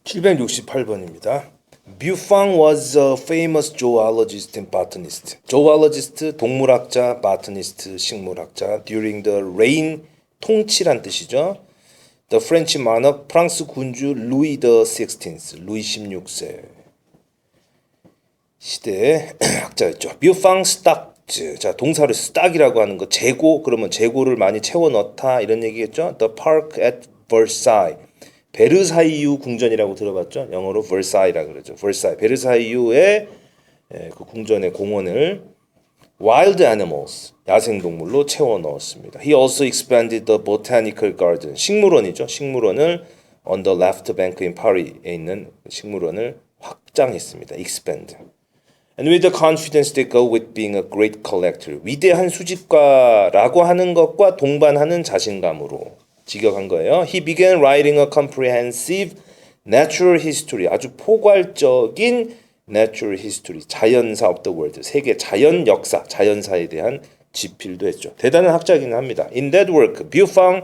768번입니다. Buffon was a famous zoologist and botanist. zoologist 동물학자, botanist 식물학자. During the reign 통치란 뜻이죠. The French monarch 프랑스 군주 루이 the 16th, 루이 16세 시대의 학자였죠. Buffon stocked. 자, 동사로 stock이라고 하는 거 재고, 그러면 재고를 많이 채워 넣다 이런 얘기겠죠. The park at Versailles. 베르사유 궁전이라고 들어봤죠? 영어로 Versailles라 그러죠. Versailles. 베르사유의 그 궁전의 공원을 wild animals, 야생동물로 채워 넣었습니다. He also expanded the botanical garden. 식물원이죠. 식물원을 on the left bank in Paris에 있는 식물원을 확장했습니다. expand. And with the confidence that go with being a great collector. 위대한 수집가라고 하는 것과 동반하는 자신감으로 직역한 거예요. He began writing a comprehensive natural history. 아주 포괄적인 natural history. 자연사 of the world. 세계 자연 역사, 자연사에 대한 집필도 했죠. 대단한 학자이긴 합니다. In that work, Buffon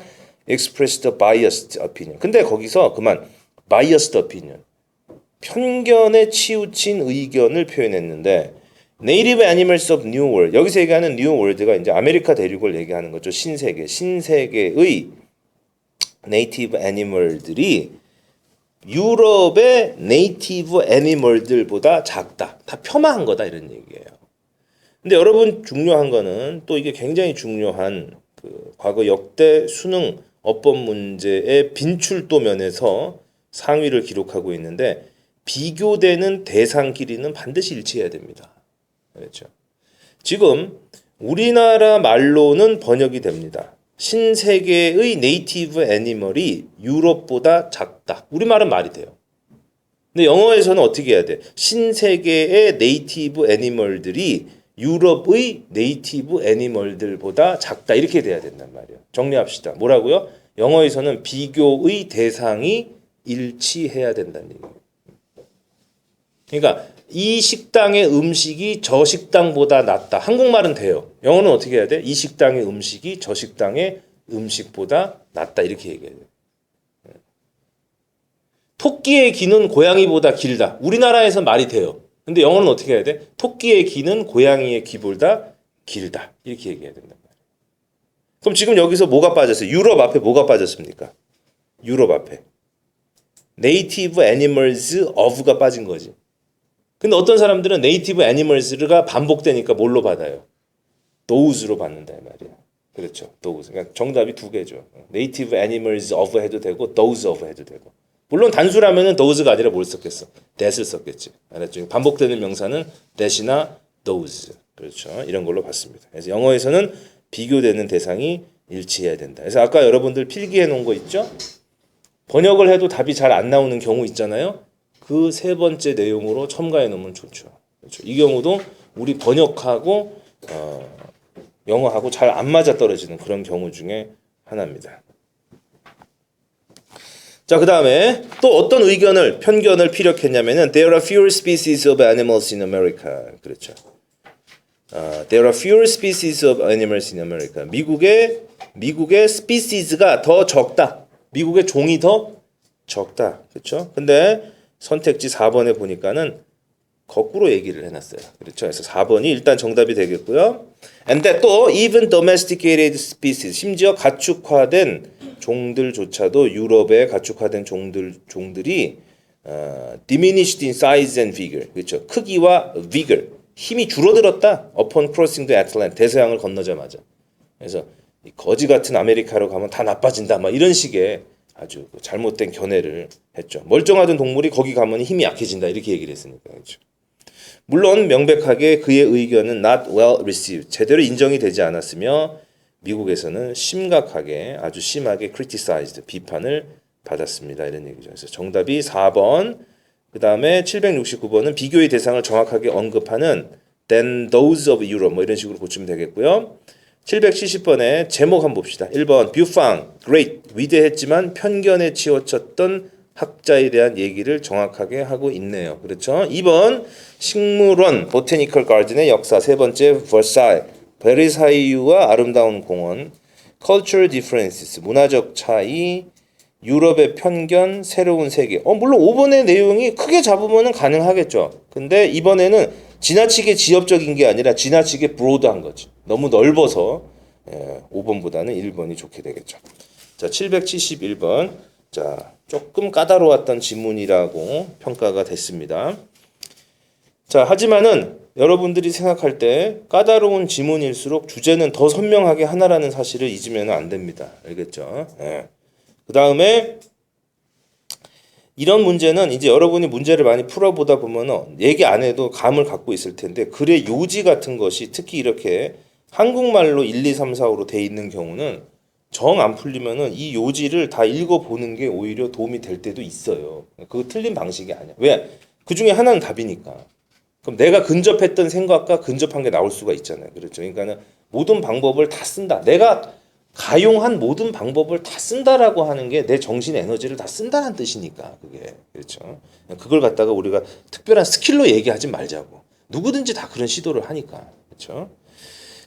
expressed a biased opinion. 근데 거기서 그만 biased opinion. 편견에 치우친 의견을 표현했는데 Native Animals of New World. 여기서 얘기하는 New World가 이제 아메리카 대륙을 얘기하는 거죠. 신세계. 신세계의 네이티브 애니멀들이 유럽의 네이티브 애니멀들보다 작다. 다 폄하한 거다 이런 얘기예요. 근데 여러분 중요한 거는 또 이게 굉장히 중요한 그 과거 역대 수능 어법 문제의 빈출도 면에서 상위를 기록하고 있는데 비교되는 대상 길이는 반드시 일치해야 됩니다. 그렇죠? 지금 우리나라 말로는 번역이 됩니다. 신세계의 네이티브 애니멀이 유럽보다 작다. 우리말은 말이 돼요. 근데 영어에서는 어떻게 해야 돼? 신세계의 네이티브 애니멀들이 유럽의 네이티브 애니멀들보다 작다. 이렇게 돼야 된단 말이에요. 정리합시다. 뭐라고요? 영어에서는 비교의 대상이 일치해야 된다는 얘기예요. 그러니까 이 식당의 음식이 저 식당보다 낫다. 한국말은 돼요. 영어는 어떻게 해야 돼? 이 식당의 음식이 저 식당의 음식보다 낫다. 이렇게 얘기해야 돼. 토끼의 귀는 고양이보다 길다. 우리나라에서 말이 돼요. 근데 영어는 어떻게 해야 돼? 토끼의 귀는 고양이의 귀보다 길다. 이렇게 얘기해야 된단 말이에요. 그럼 지금 여기서 뭐가 빠졌어요? 유럽 앞에 뭐가 빠졌습니까? 유럽 앞에. Native Animals of가 빠진 거지. 근데 어떤 사람들은 네이티브 애니멀스가 반복되니까 뭘로 받아요? those로 받는다 이 말이야. 그렇죠. those. 그러니까 정답이 두 개죠. 네이티브 애니멀스 of 해도 되고 those of 해도 되고. 물론 단수라면은 those가 아니라 뭘 썼겠어? that을 썼겠지. 알았죠? 반복되는 명사는 that이나 those. 그렇죠. 이런 걸로 봤습니다. 그래서 영어에서는 비교되는 대상이 일치해야 된다. 그래서 아까 여러분들 필기해 놓은 거 있죠? 번역을 해도 답이 잘 안 나오는 경우 있잖아요. 그 세 번째 내용으로 첨가해 놓으면 좋죠. 그렇죠. 이 경우도 우리 번역하고 영어하고 잘 안 맞아 떨어지는 그런 경우 중에 하나입니다. 자, 그 다음에 또 어떤 편견을 피력했냐면은 There are fewer species of animals in America. 그렇죠. There are fewer species of animals in America. 미국의 species가 더 적다. 미국의 종이 더 적다. 그렇죠? 근데 선택지 4번에 보니까는 거꾸로 얘기를 해놨어요. 그렇죠? 그래서 4번이 일단 정답이 되겠고요. And that 또 even domesticated species, 심지어 가축화된 종들조차도 유럽의 가축화된 종들이 diminished in size and vigor, 그렇죠? 크기와 vigor, 힘이 줄어들었다. Upon crossing the Atlantic, 대서양을 건너자마자. 그래서 거지 같은 아메리카로 가면 다 나빠진다. 막 이런 식의 아주 잘못된 견해를 했죠. 멀쩡하던 동물이 거기 가면 힘이 약해진다 이렇게 얘기를 했으니까. 그렇죠. 물론 명백하게 그의 의견은 not well received, 제대로 인정이 되지 않았으며 미국에서는 심각하게 아주 심하게 criticized, 비판을 받았습니다. 이런 얘기죠. 그래서 정답이 4번. 그 다음에 769번은 비교의 대상을 정확하게 언급하는 than those of Europe 뭐 이런 식으로 고치면 되겠고요. 770번에 제목 한번 봅시다. 1번 Buffon, great, 위대했지만 편견에 치우쳤던 학자에 대한 얘기를 정확하게 하고 있네요. 그렇죠? 2번 식물원, 보테니컬 가든의 역사. 세 번째 Versailles, 베르사유와 아름다운 공원. Cultural differences, 문화적 차이. 유럽의 편견, 새로운 세계. 물론 5번의 내용이 크게 잡으면 가능하겠죠. 근데 이번에는 지나치게 지역적인 게 아니라 지나치게 브로드한 거지. 너무 넓어서 5번보다는 1번이 좋게 되겠죠. 자, 771번. 자, 조금 까다로웠던 지문이라고 평가가 됐습니다. 자, 하지만은 여러분들이 생각할 때 까다로운 지문일수록 주제는 더 선명하게 하나라는 사실을 잊으면 안 됩니다. 알겠죠? 그 다음에 이런 문제는 이제 여러분이 문제를 많이 풀어보다 보면 얘기 안 해도 감을 갖고 있을 텐데 글의 요지 같은 것이 특히 이렇게 한국말로 1, 2, 3, 4, 5로 돼 있는 경우는 정 안 풀리면은 이 요지를 다 읽어보는 게 오히려 도움이 될 때도 있어요. 그거 틀린 방식이 아니야. 왜? 그 중에 하나는 답이니까. 그럼 내가 근접했던 생각과 근접한 게 나올 수가 있잖아요. 그렇죠. 그러니까는 모든 방법을 다 쓴다. 내가 가용한 모든 방법을 다 쓴다라고 하는 게 내 정신 에너지를 다 쓴다는 뜻이니까 그게 그렇죠. 그걸 갖다가 우리가 특별한 스킬로 얘기하지 말자고. 누구든지 다 그런 시도를 하니까 그렇죠.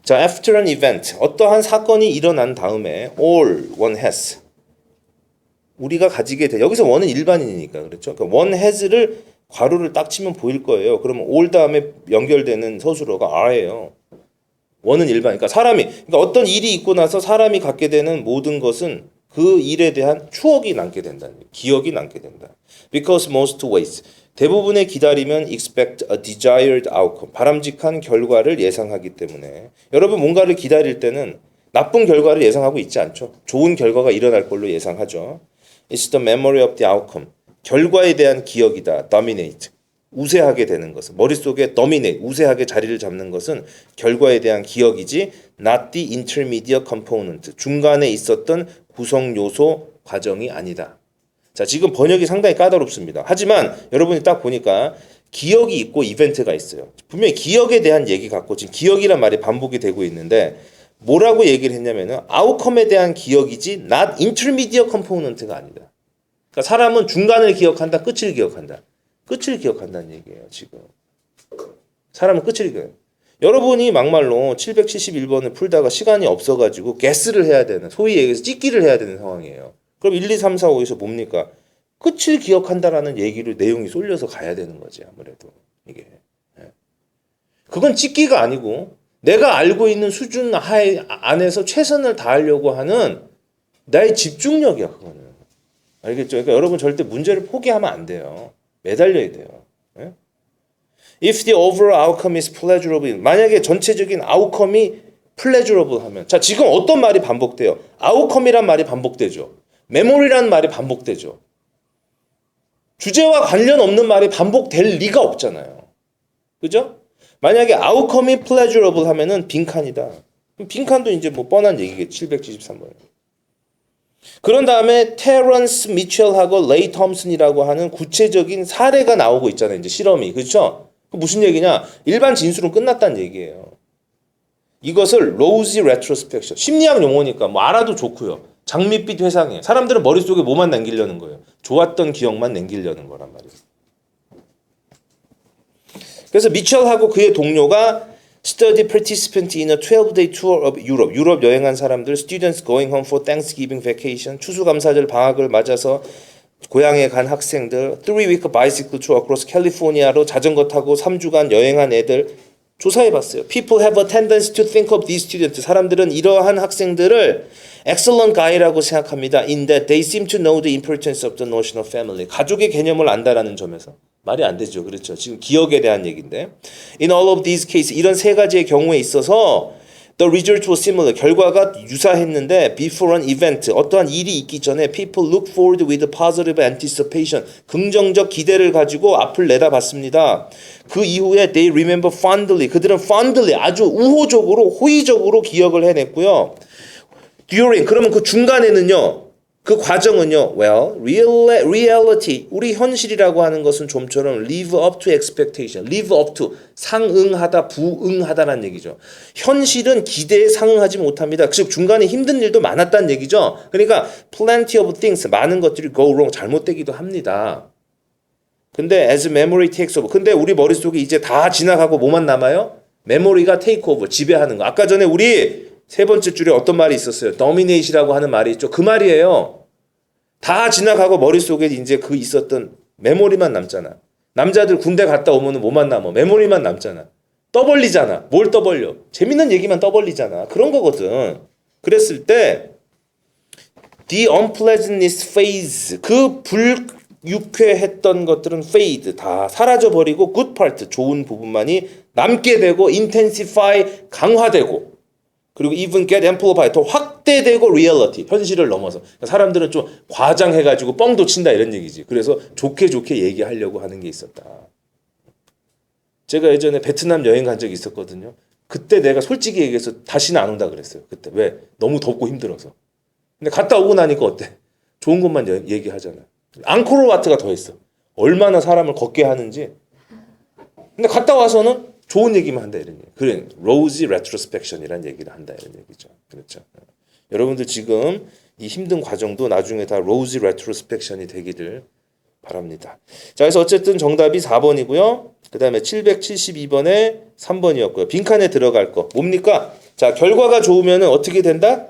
자, after an event 어떠한 사건이 일어난 다음에 all one has 우리가 가지게 돼. 여기서 one은 일반인이니까 그렇죠. 그러니까 one has를 괄호를 딱 치면 보일 거예요. 그러면 all 다음에 연결되는 서술어가 are예요. 원은 일반. 그러니까 그러니까 어떤 일이 있고 나서 사람이 갖게 되는 모든 것은 그 일에 대한 추억이 남게 된다는 거예요. 기억이 남게 된다. Because most waits. 대부분의 기다리면 expect a desired outcome. 바람직한 결과를 예상하기 때문에. 여러분 뭔가를 기다릴 때는 나쁜 결과를 예상하고 있지 않죠. 좋은 결과가 일어날 걸로 예상하죠. It's the memory of the outcome. 결과에 대한 기억이다. Dominate. 우세하게 되는 것은 머릿속에 dominate, 우세하게 자리를 잡는 것은 결과에 대한 기억이지 not the intermediate component, 중간에 있었던 구성 요소 과정이 아니다. 자, 지금 번역이 상당히 까다롭습니다. 하지만 여러분이 딱 보니까 기억이 있고 이벤트가 있어요. 분명히 기억에 대한 얘기 같고 지금 기억이란 말이 반복이 되고 있는데 뭐라고 얘기를 했냐면은 아웃컴에 대한 기억이지 not intermediate component가 아니다. 그러니까 사람은 중간을 기억한다, 끝을 기억한다. 끝을 기억한다는 얘기예요, 지금. 사람은 끝을 기억해요. 여러분이 막말로 771번을 풀다가 시간이 없어가지고 게스를 해야 되는, 소위 얘기해서 찍기를 해야 되는 상황이에요. 그럼 1, 2, 3, 4, 5에서 뭡니까? 끝을 기억한다라는 얘기를 내용이 쏠려서 가야 되는 거지, 아무래도. 이게. 그건 찍기가 아니고 내가 알고 있는 수준 안에서 최선을 다하려고 하는 나의 집중력이야, 그거는. 알겠죠? 그러니까 여러분 절대 문제를 포기하면 안 돼요. 매달려야 돼요. If the overall outcome is pleasurable, 만약에 전체적인 아웃컴이 pleasurable 하면, 자, 지금 어떤 말이 반복돼요? 아웃컴이란 말이 반복되죠. 메모리란 말이 반복되죠. 주제와 관련 없는 말이 반복될 리가 없잖아요. 그죠? 만약에 아웃컴이 pleasurable 하면은 빈칸이다. 빈칸도 이제 뭐 뻔한 얘기겠지. 773번. 그런 다음에 테런스 미첼하고 레이 톰슨이라고 하는 구체적인 사례가 나오고 있잖아요. 이제 실험이. 그렇죠? 무슨 얘기냐? 일반 진술은 끝났다는 얘기예요. 이것을 로지 레트로스펙션. 심리학 용어니까 뭐 알아도 좋고요. 장밋빛 회상이에요. 사람들은 머릿속에 뭐만 남기려는 거예요. 좋았던 기억만 남기려는 거란 말이에요. 그래서 미첼하고 그의 동료가 study participant in a 12-day tour of Europe. 유럽 여행한 사람들, students going home for Thanksgiving vacation. 추수감사절 방학을 맞아서 고향에 간 학생들, 3-week bicycle tour across California로 자전거 타고 3주간 여행한 애들 조사해봤어요. People have a tendency to think of these students. 사람들은 이러한 학생들을 excellent guy라고 생각합니다. In that they seem to know the importance of the notion of family. 가족의 개념을 안다라는 점에서. 말이 안 되죠. 그렇죠. 지금 기억에 대한 얘기인데. In all of these cases, 이런 세 가지의 경우에 있어서 the result was similar. 결과가 유사했는데 before an event, 어떠한 일이 있기 전에 people look forward with positive anticipation. 긍정적 기대를 가지고 앞을 내다봤습니다. 그 이후에 they remember fondly. 그들은 fondly, 아주 우호적으로, 호의적으로 기억을 해냈고요. During, 그러면 그 중간에는요. 그 과정은요, well, reality, 우리 현실이라고 하는 것은 좀처럼 live up to expectation, live up to, 상응하다, 부응하다라는 얘기죠. 현실은 기대에 상응하지 못합니다. 즉 중간에 힘든 일도 많았다는 얘기죠. 그러니까 plenty of things, 많은 것들이 go wrong, 잘못되기도 합니다. 근데 as memory takes over, 근데 우리 머릿속에 이제 다 지나가고 뭐만 남아요? 메모리가 take over, 지배하는 거. 아까 전에 우리 세 번째 줄에 어떤 말이 있었어요? dominate이라고 하는 말이 있죠. 그 말이에요. 다 지나가고 머릿속에 이제 그 있었던 메모리만 남잖아. 남자들 군대 갔다 오면은 뭐만 남아? 메모리만 남잖아. 떠벌리잖아. 뭘 떠벌려? 재밌는 얘기만 떠벌리잖아. 그런 거거든. 그랬을 때 the unpleasantness phase, 그 불유쾌했던 것들은 fade, 다 사라져버리고 good part, 좋은 부분만이 남게 되고 intensify, 강화되고, 그리고 even get amplified, 더 확대되고 reality, 현실을 넘어서. 사람들은 좀 과장해가지고 뻥도 친다 이런 얘기지. 그래서 좋게 얘기하려고 하는 게 있었다. 제가 예전에 베트남 여행 간 적이 있었거든요. 그때 내가 솔직히 얘기해서 다시는 안 온다 그랬어요. 그때 왜? 너무 덥고 힘들어서. 근데 갔다 오고 나니까 어때? 좋은 것만 얘기하잖아. 앙코르와트가 더 했어. 얼마나 사람을 걷게 하는지. 근데 갔다 와서는 좋은 얘기만 한다 이런 얘기. 그래, 로지 레트로스펙션이라는 얘기를 한다 이런 얘기죠. 그렇죠. 여러분들 지금 이 힘든 과정도 나중에 다 로지 레트로스펙션이 되기를 바랍니다. 자, 그래서 어쨌든 정답이 4번이고요. 그 다음에 772번에 3번이었고요. 빈칸에 들어갈 거 뭡니까? 자, 결과가 좋으면 어떻게 된다?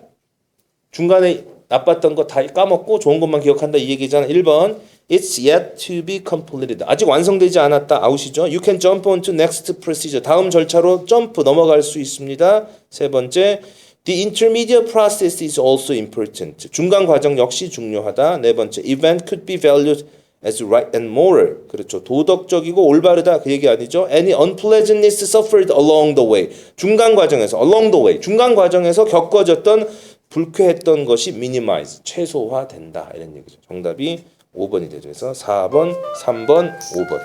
중간에 나빴던 거 다 까먹고 좋은 것만 기억한다 이 얘기잖아. 1번 It's yet to be completed. 아직 완성되지 않았다. 아웃이죠. You can jump on to next procedure. 다음 절차로 점프 넘어갈 수 있습니다. 세 번째 The intermediate process is also important. 중간 과정 역시 중요하다. 네 번째 Event could be valued as right and moral. 그렇죠. 도덕적이고 올바르다 그 얘기 아니죠. Any unpleasantness suffered along the way. 중간 과정에서 along the way. 중간 과정에서 겪어졌던 불쾌했던 것이 minimize, 최소화된다 이런 얘기죠. 정답이 5번이 되죠. 그래서 4번, 3번, 5번.